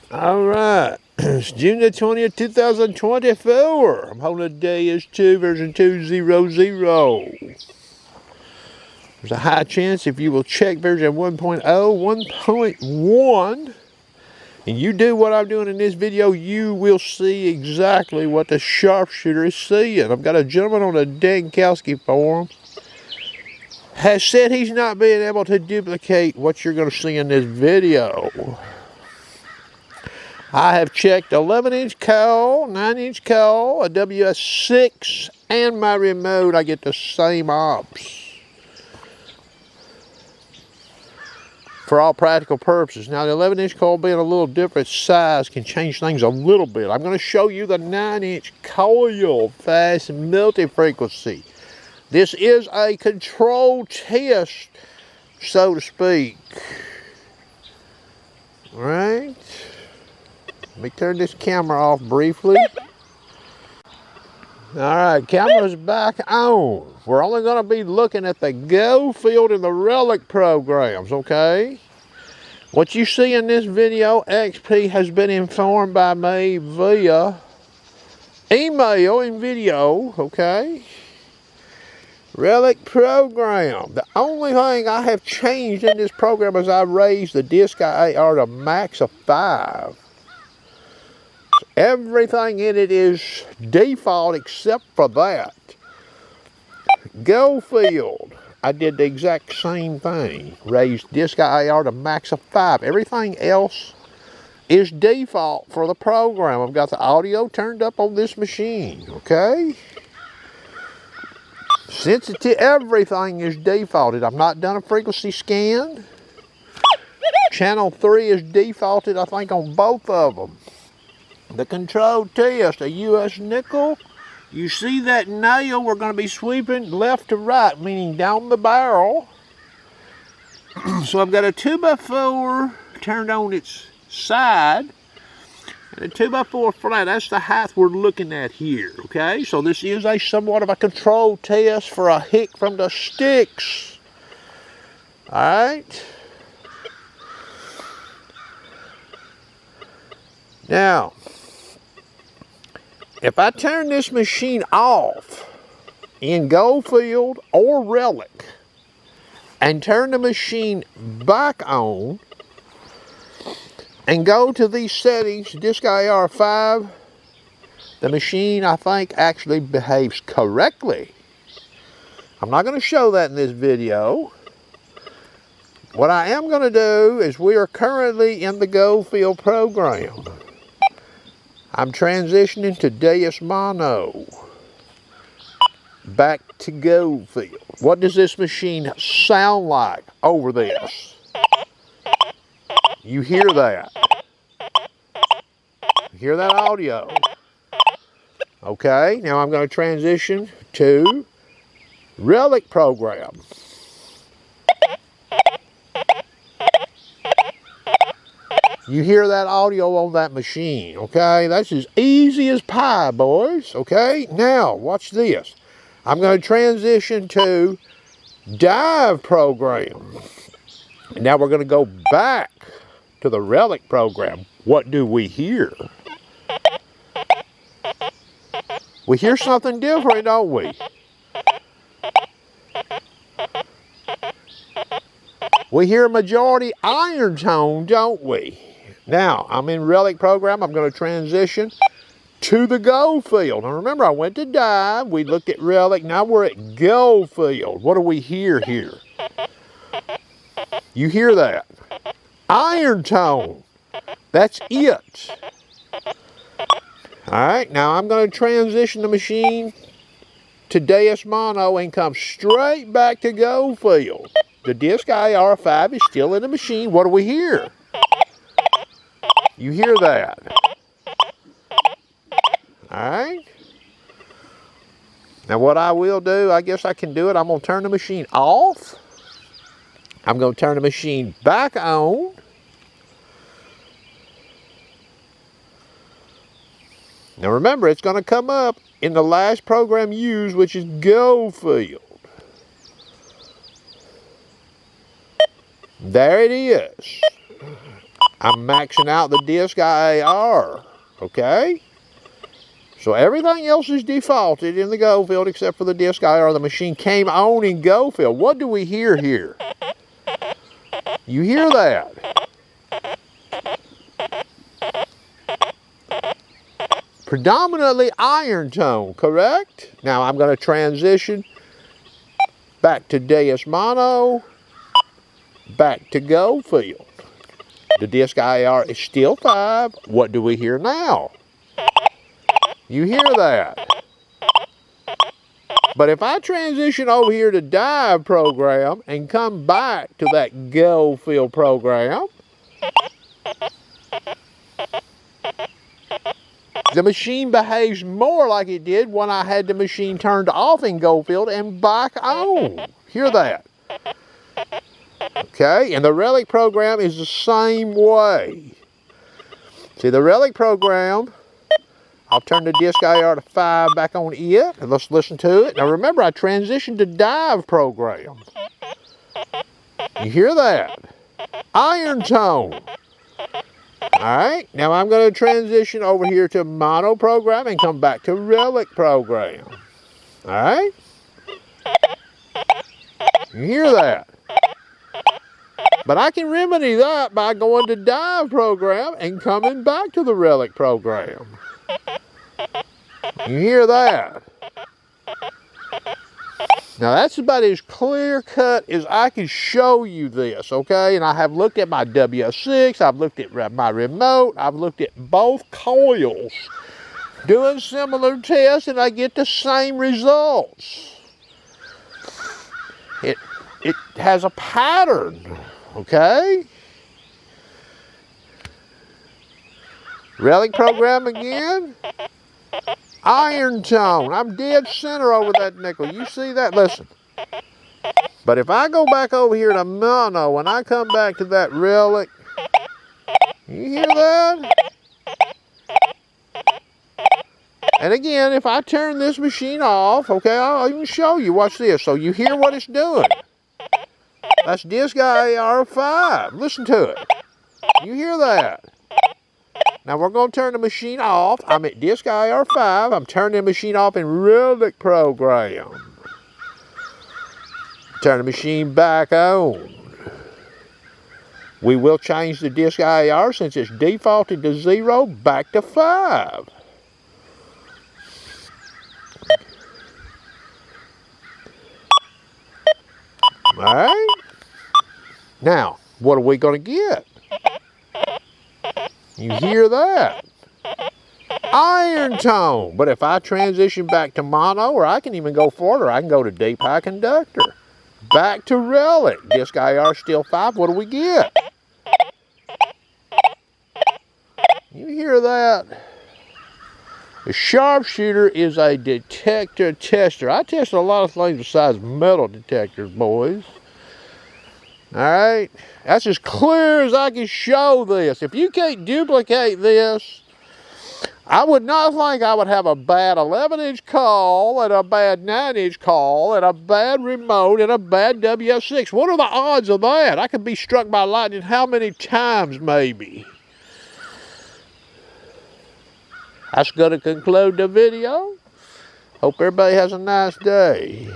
All right, it's June the 20th, 2024. I'm holding a Deus 2 version 2.00. There's a high chance if you will check version 1.0, 1.1, and you do what I'm doing in this video, you will see exactly what the sharpshooter is seeing. I've got a gentleman on the Denkowski forum has said he's not being able to duplicate what you're going to see in this video. I have checked 11-inch coil, 9-inch coil, a WS6, and my remote. I get the same ops for all practical purposes. Now, the 11-inch coil being a little different size can change things a little bit. I'm going to show you the 9-inch coil, fast multi-frequency. This is a control test, so to speak. All right. Let me turn this camera off briefly. Alright, camera's back on. We're only going to be looking at the Go field and the Relic programs, okay? What you see in this video, XP has been informed by me via email and video, okay? Relic program. The only thing I have changed in this program is I raised the disk IAR to max of 5. Everything in it is default except for that. Go field, I did the exact same thing. Raised disk IAR to max of 5. Everything else is default for the program. I've got the audio turned up on this machine, okay? Sensitive, everything is defaulted. I've not done a frequency scan. Channel 3 is defaulted, I think, on both of them. The control test, a US nickel. You see that nail, we're going to be sweeping left to right, meaning down the barrel. So I've got a 2x4 turned on its side, and a 2x4 flat. That's the height we're looking at here, okay? So this is a somewhat of a control test for a hick from the sticks. All right. Now, if I turn this machine off in Go field or Relic and turn the machine back on and go to these settings, disk IAR 5, the machine, I think, actually behaves correctly. I'm not going to show that in this video. What I am going to do is we are currently in the Go field program. I'm transitioning to Deus Mono. Back to Go field. What does this machine sound like over this? You hear that? You hear that audio? Okay, now I'm going to transition to Relic program. You hear that audio on that machine, okay? That's as easy as pie, boys, okay? Now, watch this. I'm going to transition to Dive program. And now we're going to go back to the Relic program. What do we hear? We hear something different, don't we? We hear a majority iron tone, don't we? Now, I'm in Relic program. I'm going to transition to the Go field. Now, remember, I went to Dive. We looked at Relic. Now we're at Go field. What do we hear here? You hear that? Iron tone. That's it. All right, now I'm going to transition the machine to Deus Mono and come straight back to Go field. The disk IAR 5 is still in the machine. What do we hear? You hear that? All right. Now what I will do, I guess I can do it. I'm going to turn the machine off. I'm going to turn the machine back on. Now remember, it's going to come up in the last program used, which is Go field. There it is. I'm maxing out the disc IAR, okay? So everything else is defaulted in the go field except for the disc IAR. The machine came on in go field. What do we hear here? You hear that? Predominantly iron tone, correct? Now I'm going to transition back to Deus mono, back to go field. The disc IAR is still 5. What do we hear now? You hear that? But if I transition over here to dive program and come back to that go field program, the machine behaves more like it did when I had the machine turned off in go field and back on. Hear that? Okay, and the Relic program is the same way. See, the Relic program, I'll turn the disc IR to 5 back on it, and let's listen to it. Now remember, I transitioned to dive program. You hear that? Iron tone. Alright, now I'm going to transition over here to mono program and come back to Relic program. Alright? You hear that? But I can remedy that by going to dive program and coming back to the Relic program. You hear that? Now that's about as clear cut as I can show you this, okay? And I have looked at my W6, I've looked at my remote, I've looked at both coils doing similar tests, and I get the same results. It has a pattern, okay? Relic program again. Iron tone. I'm dead center over that nickel. You see that? Listen. But if I go back over here to mono, when I come back to that Relic, you hear that? And again, if I turn this machine off, okay, I'll even show you. Watch this. So you hear what it's doing. That's disc IAR 5. Listen to it. You hear that? Now we're going to turn the machine off. I'm at disc IR 5. I'm turning the machine off in Relic program. Turn the machine back on. We will change the disc IR since it's defaulted to 0 back to 5. Alright. Now, what are we going to get? You hear that? Iron tone. But if I transition back to mono, or I can even go further, I can go to deep high conductor. Back to Relic. Disc IR still 5. What do we get? You hear that? The sharpshooter is a detector tester. I test a lot of things besides metal detectors, boys. Alright, that's as clear as I can show this. If you can't duplicate this, I would not think I would have a bad 11-inch call and a bad 9-inch call and a bad remote and a bad WS6. What are the odds of that? I could be struck by lightning how many times maybe? That's going to conclude the video. Hope everybody has a nice day.